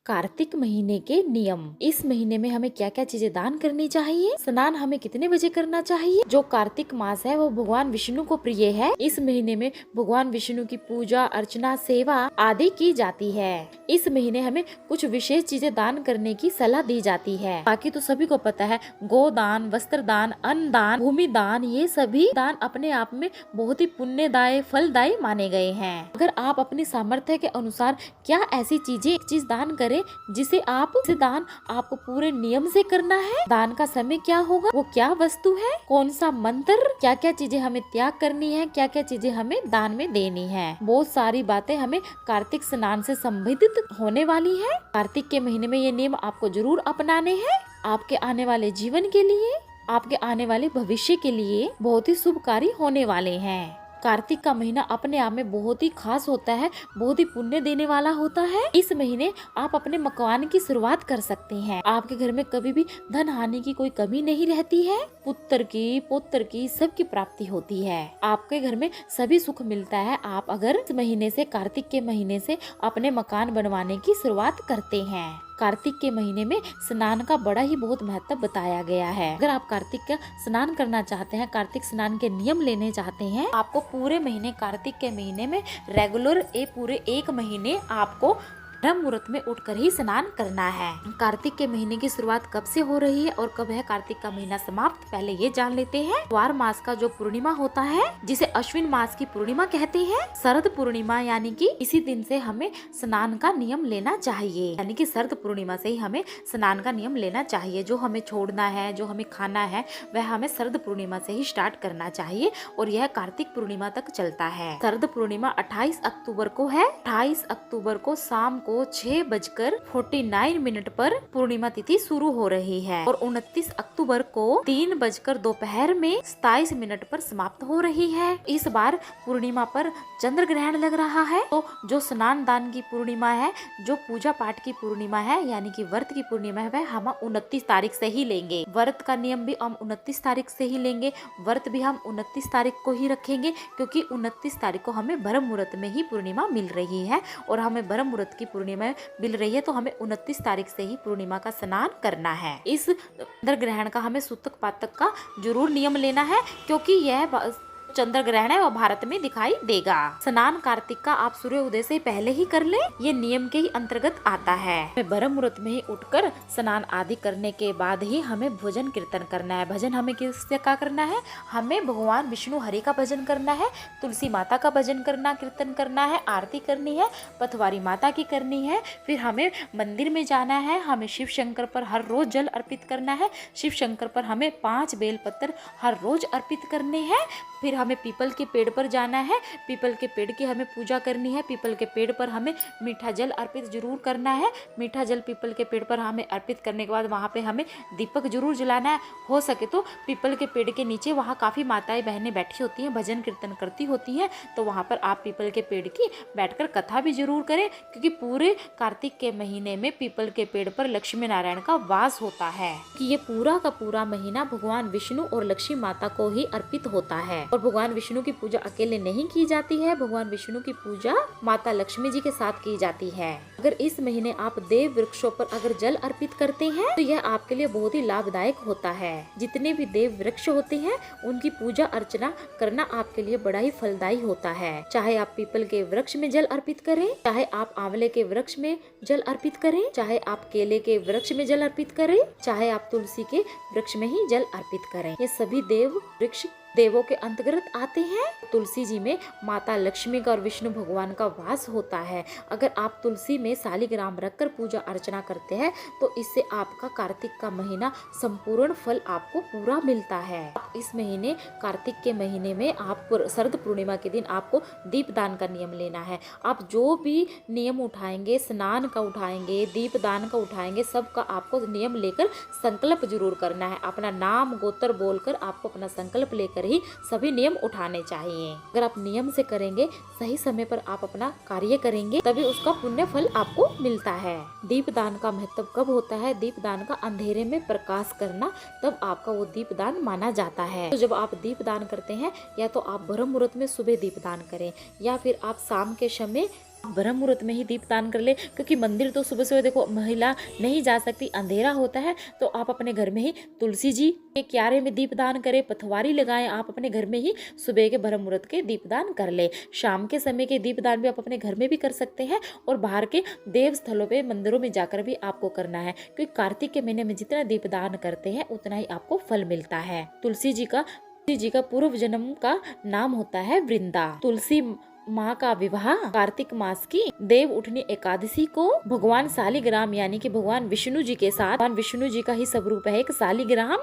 कार्तिक महीने के नियम। इस महीने में हमें क्या क्या चीजें दान करनी चाहिए, स्नान हमें कितने बजे करना चाहिए। जो कार्तिक मास है वो भगवान विष्णु को प्रिय है। इस महीने में भगवान विष्णु की पूजा अर्चना सेवा आदि की जाती है। इस महीने हमें कुछ विशेष चीजें दान करने की सलाह दी जाती है। बाकी तो सभी को पता है, गोदान, वस्त्र दान, अन्न दान, भूमि दान, ये सभी दान अपने आप में बहुत ही पुण्यदायी फलदायी माने गए हैं। अगर आप अपनी सामर्थ्य के अनुसार क्या ऐसी चीज दान करें जिसे दान आपको पूरे नियम से करना है। दान का समय क्या होगा, वो क्या वस्तु है, कौन सा मंत्र, क्या क्या चीजें हमें त्याग करनी है, क्या क्या चीजें हमें दान में देनी है। बहुत सारी बातें हमें कार्तिक स्नान से संबंधित होने वाली है। कार्तिक के महीने में ये नियम आपको जरूर अपनाने हैं। आपके आने वाले जीवन के लिए, आपके आने वाले भविष्य के लिए बहुत ही शुभकारी होने वाले हैं। कार्तिक का महीना अपने आप में बहुत ही खास होता है, बहुत ही पुण्य देने वाला होता है। इस महीने आप अपने मकान की शुरुआत कर सकते हैं। आपके घर में कभी भी धन हानि की कोई कमी नहीं रहती है। पुत्र की पौत्र की सबकी प्राप्ति होती है। आपके घर में सभी सुख मिलता है। आप अगर इस महीने से, कार्तिक के महीने से अपने मकान बनवाने की शुरुआत करते हैं। कार्तिक के महीने में स्नान का बड़ा ही बहुत महत्व बताया गया है। अगर आप कार्तिक का स्नान करना चाहते हैं, कार्तिक स्नान के नियम लेने चाहते हैं, आपको पूरे महीने, कार्तिक के महीने में रेगुलर पूरे एक महीने आपको ब्रह्म मुहूर्त में उठकर ही स्नान करना है। कार्तिक के महीने की शुरुआत कब से हो रही है और कब है कार्तिक का महीना समाप्त, पहले ये जान लेते हैं। द्वार मास का जो पूर्णिमा होता है, जिसे अश्विन मास की पूर्णिमा कहते हैं, शरद पूर्णिमा यानी कि इसी दिन से हमें स्नान का नियम लेना चाहिए। यानी कि शरद पूर्णिमा से ही हमें स्नान का नियम लेना चाहिए। जो हमें छोड़ना है, जो हमें खाना है, वह हमें शरद पूर्णिमा से ही स्टार्ट करना चाहिए और यह कार्तिक पूर्णिमा तक चलता है। शरद पूर्णिमा 28 अक्टूबर को है। 28 अक्टूबर को शाम को 6:49 पर पूर्णिमा तिथि शुरू हो रही है और 29 अक्टूबर को 3 बजकर दोपहर में 27 मिनट पर समाप्त हो रही है। इस बार पूर्णिमा पर चंद्र ग्रहण लग रहा है। तो जो स्नान दान की पूर्णिमा है, जो पूजा पाठ की पूर्णिमा है, यानी कि व्रत की पूर्णिमा है, वह हम 29 तारीख से ही लेंगे। व्रत का नियम भी हम 29 तारीख से ही लेंगे। व्रत भी हम 29 तारीख को ही रखेंगे, क्योंकि 29 तारीख को हमें ब्रह्म मुहूर्त में ही पूर्णिमा मिल रही है और हमें ब्रह्म मुहूर्त की पूर्णिमा मिल रही है, तो हमें 29 तारीख से ही पूर्णिमा का स्नान करना है। इस चंद्र ग्रहण का हमें सूतक पातक का जरूर नियम लेना है, क्योंकि यह चंद्र ग्रहण है और भारत में दिखाई देगा। स्नान कार्तिक का आप सूर्य उदय से पहले ही कर ले, ये नियम के ही अंतर्गत आता है। हमें ब्रह्म मुहूर्त में ही उठकर स्नान आदि करने के बाद ही हमें भजन कीर्तन करना है। भजन हमें किससे का करना है, हमें भगवान विष्णु हरि का भजन करना है, तुलसी माता का भजन करना, कीर्तन करना है, आरती करनी है, पथवारी माता की करनी है। फिर हमें मंदिर में जाना है, हमें शिव शंकर पर हर रोज जल अर्पित करना है। शिव शंकर पर हमें 5 बेलपत्र हर रोज अर्पित करने हैं। फिर हमें पीपल के पेड़ पर जाना है, पीपल के पेड़ की हमें पूजा करनी है। पीपल के पेड़ पर हमें मीठा जल अर्पित जरूर करना है। मीठा जल पीपल के पेड़ पर हमें अर्पित करने के बाद वहाँ पे हमें दीपक जरूर जलाना है। हो सके तो पीपल के पेड़ के नीचे, वहाँ काफ़ी माताएं बहनें बैठी होती हैं, भजन कीर्तन करती होती हैं, तो वहाँ पर आप पीपल के पेड़ की बैठकर कथा भी जरूर करें, क्योंकि पूरे कार्तिक के महीने में पीपल के पेड़ पर लक्ष्मी नारायण का वास होता है। कि ये पूरा का पूरा महीना भगवान विष्णु और लक्ष्मी माता को ही अर्पित होता है। और भगवान विष्णु की पूजा अकेले नहीं की जाती है, भगवान विष्णु की पूजा माता लक्ष्मी जी के साथ की जाती है। अगर इस महीने आप देव वृक्षों पर अगर जल अर्पित करते हैं, तो यह आपके लिए बहुत ही लाभदायक होता है। जितने भी देव वृक्ष होते हैं, उनकी पूजा अर्चना करना आपके लिए बड़ा ही फलदायी होता है। चाहे आप पीपल के वृक्ष में जल अर्पित करें, चाहे आप आंवले के वृक्ष में जल अर्पित करें, चाहे आप केले के वृक्ष में जल अर्पित करें, चाहे आप तुलसी के वृक्ष में ही जल अर्पित करें, ये सभी देव वृक्ष देवों के अंतर्गत आते हैं। तुलसी जी में माता लक्ष्मी का और विष्णु भगवान का वास होता है। अगर आप तुलसी में शालिग्राम रखकर पूजा अर्चना करते हैं, तो इससे आपका कार्तिक का महीना संपूर्ण फल आपको पूरा मिलता है। इस महीने, कार्तिक के महीने में आप शरद पूर्णिमा के दिन आपको दीपदान का नियम लेना है। आप जो भी नियम उठाएंगे, स्नान का उठाएंगे, दीपदान का उठाएंगे, सबका आपको नियम लेकर संकल्प जरूर करना है। अपना नाम गोत्र बोलकर आपको अपना संकल्प लेकर ही सभी नियम उठाने चाहिए। अगर आप नियम से करेंगे, सही समय पर आप अपना कार्य करेंगे, तभी उसका पुण्य फल आपको मिलता है। दीपदान का महत्व कब होता है, दीपदान का अंधेरे में प्रकाश करना, तब आपका वो दीपदान माना जाता है। तो जब आप दीपदान करते हैं, या तो आप ब्रह्म मुहूर्त में सुबह दीपदान करें, या फिर आप शाम के समय ब्रह्म मुहूर्त में ही दीप दान कर ले, क्योंकि मंदिर तो सुबह सुबह देखो महिला नहीं जा सकती, अंधेरा होता है। तो आप अपने घर में ही तुलसी जी के क्यारे में दीप दान करें, पथवारी लगाएं, आप अपने घर में ही सुबह के ब्रह्म मुहूर्त के दीप दान कर ले। शाम के समय के दीप दान भी आप अपने घर में भी कर सकते हैं और बाहर के देव स्थलों पे मंदिरों में जाकर भी आपको करना है, क्योंकि कार्तिक के महीने में जितना दीप दान करते हैं उतना ही आपको फल मिलता है। तुलसी जी का पूर्व जन्म का नाम होता है वृंदा। तुलसी माँ का विवाह कार्तिक मास की देव उठनी एकादशी को भगवान शालिग्राम यानी कि भगवान विष्णु जी के साथ, भगवान विष्णु जी का ही स्वरूप है एक शालिग्राम,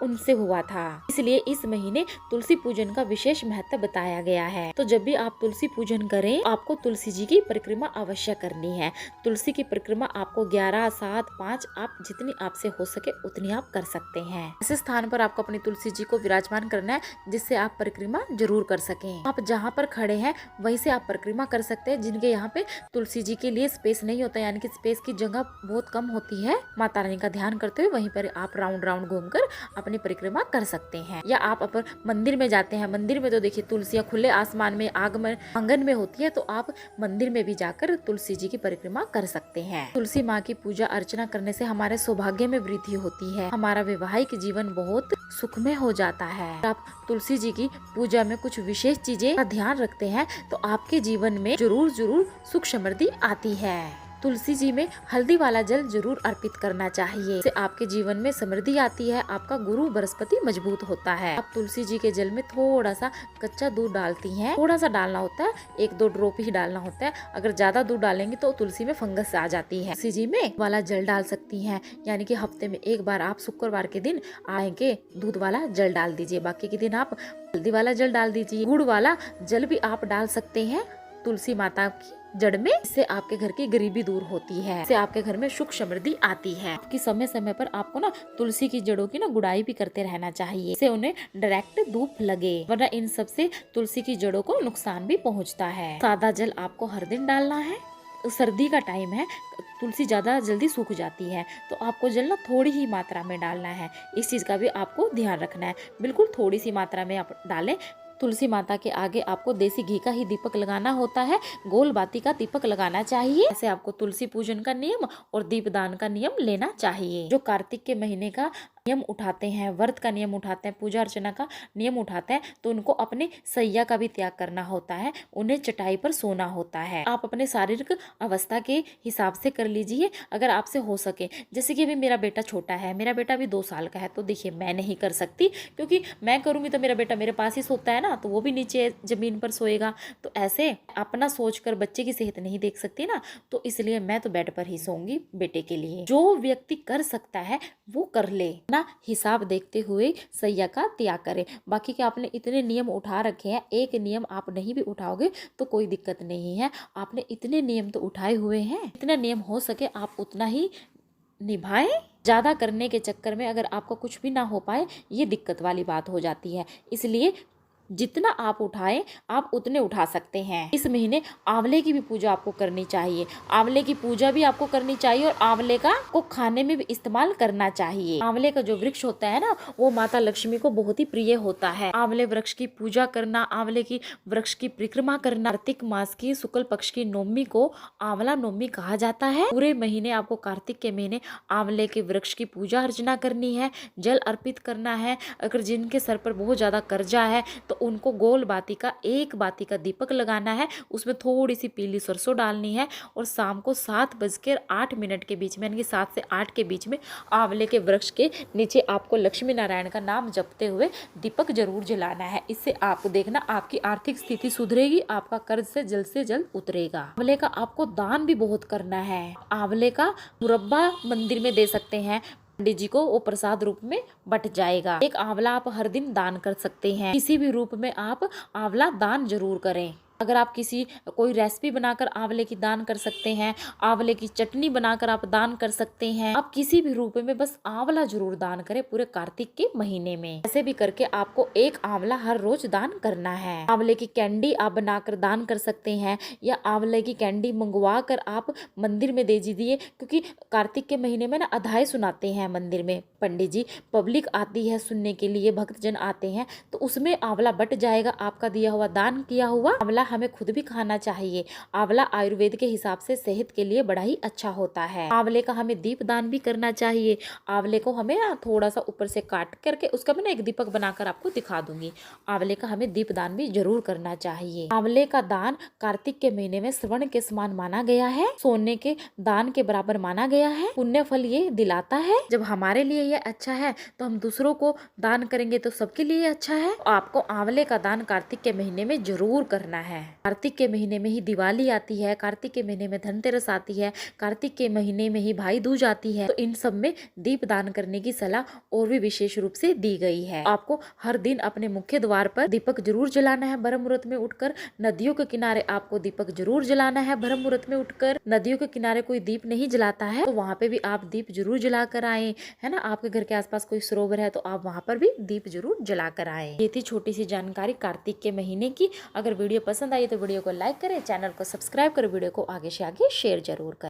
उनसे हुआ था। इसलिए इस महीने तुलसी पूजन का विशेष महत्व बताया गया है। तो जब भी आप तुलसी पूजन करें, आपको तुलसी जी की परिक्रमा अवश्य करनी है। तुलसी की परिक्रमा आपको 11, 7, 5 आप जितनी आपसे हो सके उतनी आप कर सकते हैं। ऐसे स्थान पर आपको अपनी तुलसी जी को विराजमान करना है जिससे आप परिक्रमा जरूर कर सकें। आप जहाँ पर खड़े हैं वहीं से आप परिक्रमा कर सकते हैं। जिनके यहाँ पे तुलसी जी के लिए स्पेस नहीं होता, यानी कि स्पेस की जगह बहुत कम होती है, माता रानी का ध्यान करते हुए वहीं पर आप राउंड राउंड घूमकर अपनी परिक्रमा कर सकते हैं। या आप अपन मंदिर में जाते हैं, मंदिर में तो देखिए तुलसियां खुले आसमान में आंगन में होती है, तो आप मंदिर में भी जाकर तुलसी जी की परिक्रमा कर सकते हैं। तुलसी माँ की पूजा अर्चना करने से हमारे सौभाग्य में वृद्धि होती है, हमारा वैवाहिक जीवन बहुत सुखमय हो जाता है। आप तुलसी जी की पूजा में कुछ विशेष चीजें का ध्यान रखते हैं तो आपके जीवन में जरूर सुख समृद्धि आती है। तुलसी जी में हल्दी वाला जल जरूर अर्पित करना चाहिए, इससे आपके जीवन में समृद्धि आती है, आपका गुरु बृहस्पति मजबूत होता है। आप तुलसी जी के जल में थोड़ा सा कच्चा दूध डालती हैं, थोड़ा सा डालना होता है, 1-2 ड्रॉप ही डालना होता है। अगर ज्यादा दूध डालेंगे तो तुलसी में फंगस आ जाती है। तुलसी जी में वाला जल डाल सकती हैं, यानी कि हफ्ते में एक बार आप शुक्रवार के दिन आएंगे दूध वाला जल डाल दीजिए, बाकी के दिन आप हल्दी वाला जल डाल दीजिए। गुड़ वाला जल भी आप डाल सकते हैं तुलसी माता की जड़ में, इससे आपके घर की गरीबी दूर होती है, इससे आपके घर में सुख समृद्धि आती है। कि समय समय पर आपको ना तुलसी की जड़ों की ना गुड़ाई भी करते रहना चाहिए, इससे उन्हें डायरेक्ट धूप लगे, वरना इन सब से तुलसी की जड़ों को नुकसान भी पहुंचता है। सादा जल आपको हर दिन डालना है। सर्दी का टाइम है, तुलसी ज्यादा जल्दी सूख जाती है, तो आपको जल ना थोड़ी ही मात्रा में डालना है। इस चीज का भी आपको ध्यान रखना है, बिल्कुल थोड़ी सी मात्रा में आप डालें। तुलसी माता के आगे आपको देसी घी का ही दीपक लगाना होता है, गोल बाती का दीपक लगाना चाहिए। ऐसे आपको तुलसी पूजन का नियम और दीपदान का नियम लेना चाहिए। जो कार्तिक के महीने का नियम उठाते हैं, व्रत का नियम उठाते हैं, पूजा अर्चना का नियम उठाते हैं, तो उनको अपने सैया का भी त्याग करना होता है, उन्हें चटाई पर सोना होता है। आप अपने शारीरिक अवस्था के हिसाब से कर लीजिए, अगर आपसे हो सके। जैसे कि अभी मेरा बेटा छोटा है, मेरा बेटा अभी 2 साल का है, तो देखिए मैं नहीं कर सकती, क्योंकि मैं करूंगी तो मेरा बेटा मेरे पास ही सोता है ना, तो वो भी नीचे जमीन पर सोएगा। तो ऐसे अपना सोचकर बच्चे की सेहत नहीं देख सकती ना, तो इसलिए मैं तो बेड पर ही सोऊंगी बेटे के लिए। जो व्यक्ति कर सकता है वो कर ले, ना हिसाब देखते हुए सैया का त्याग करे। बाकी के आपने इतने नियम उठा रखे हैं, एक नियम आप नहीं भी उठाओगे तो कोई दिक्कत नहीं है। आपने इतने नियम तो उठाए हुए हैं, इतना नियम हो सके आप उतना ही निभाएं। ज्यादा करने के चक्कर में अगर आपको कुछ भी ना हो पाए, ये दिक्कत वाली बात हो जाती है। इसलिए जितना आप उठाएं आप उतने उठा सकते हैं। इस महीने आंवले की भी पूजा आपको करनी चाहिए, आंवले की पूजा भी आपको करनी चाहिए और आंवले का को खाने में भी इस्तेमाल करना चाहिए। आंवले का जो वृक्ष होता है ना, वो माता लक्ष्मी को बहुत ही प्रिय होता है। आंवले वृक्ष की पूजा करना, आंवले की वृक्ष की परिक्रमा करना। कार्तिक मास की शुक्ल पक्ष की नवमी को आंवला नवमी कहा जाता है। पूरे महीने आपको कार्तिक के महीने आंवले के वृक्ष की पूजा अर्चना करनी है, जल अर्पित करना है। अगर जिनके सर पर बहुत ज्यादा कर्जा है तो उनको गोल बाती का 1 बाती का दीपक लगाना है, उसमें थोड़ी सी पीली सरसों डालनी है और शाम को 7:08 के बीच में, यानी कि 7 से 8 के बीच में आंवले के वृक्ष के नीचे आपको लक्ष्मी नारायण का नाम जपते हुए दीपक जरूर जलाना है। इससे आपको देखना आपकी आर्थिक स्थिति सुधरेगी, आपका कर्ज से जल्द उतरेगा। आंवले का आपको दान भी बहुत करना है। आंवले का मुरब्बा मंदिर में दे सकते हैं, पंडित जी को वो प्रसाद रूप में बट जाएगा। एक आंवला आप हर दिन दान कर सकते हैं, किसी भी रूप में आप आंवला दान जरूर करें। अगर आप कोई रेसिपी बनाकर आंवले की दान कर सकते हैं, आंवले की चटनी बनाकर आप दान कर सकते हैं। आप किसी भी रूप में बस आंवला जरूर दान करें पूरे कार्तिक के महीने में। ऐसे भी करके आपको 1 आंवला हर रोज दान करना है। आंवले की कैंडी आप बनाकर दान कर सकते हैं, या आंवले की कैंडी मंगवा कर आप मंदिर में दे दीजिए, क्योंकि कार्तिक के महीने में ना अध्याय सुनाते हैं मंदिर में पंडित जी, पब्लिक आती है सुनने के लिए, भक्तजन आते हैं, तो उसमें आंवला बट जाएगा। आपका दिया हुआ दान किया हुआ आंवला हमें खुद भी खाना चाहिए। आंवला आयुर्वेद के हिसाब से सेहत के लिए बड़ा ही अच्छा होता है। आंवले का हमें दीपदान भी करना चाहिए। आंवले को हमें थोड़ा सा ऊपर से काट करके उसका मैं एक दीपक बनाकर आपको दिखा दूंगी। आंवले का हमें दीपदान भी जरूर करना चाहिए। आंवले का दान कार्तिक के महीने में श्रवण के समान माना गया है, सोने के दान के बराबर माना गया है। पुण्य फल ये दिलाता है। जब हमारे लिए ये अच्छा है तो हम दूसरों को दान करेंगे तो सबके लिए अच्छा है। आपको आंवले का दान कार्तिक के महीने में जरूर करना है। कार्तिक के महीने में ही दिवाली आती है, कार्तिक के महीने में धनतेरस आती है, कार्तिक के महीने में ही भाई दूज आती है। तो इन सब में दीप दान करने की सलाह और भी विशेष रूप से दी गई है। आपको हर दिन अपने मुख्य द्वार पर दीपक जरूर जलाना है। ब्रह्म मुहूर्त में उठकर नदियों के किनारे आपको दीपक जरूर जलाना है। ब्रह्म मुहूर्त में उठकर नदियों के किनारे कोई दीप नहीं जलाता है तो वहाँ पे भी आप दीप जरूर जला कर आए, है ना। आपके घर के आसपास कोई सरोवर है तो आप वहाँ पर भी दीप जरूर जला कर आए। ये थी छोटी सी जानकारी कार्तिक के महीने की। अगर वीडियो पसंद आई तो वीडियो को लाइक करें, चैनल को सब्सक्राइब करें, वीडियो को आगे से आगे शेयर जरूर करें।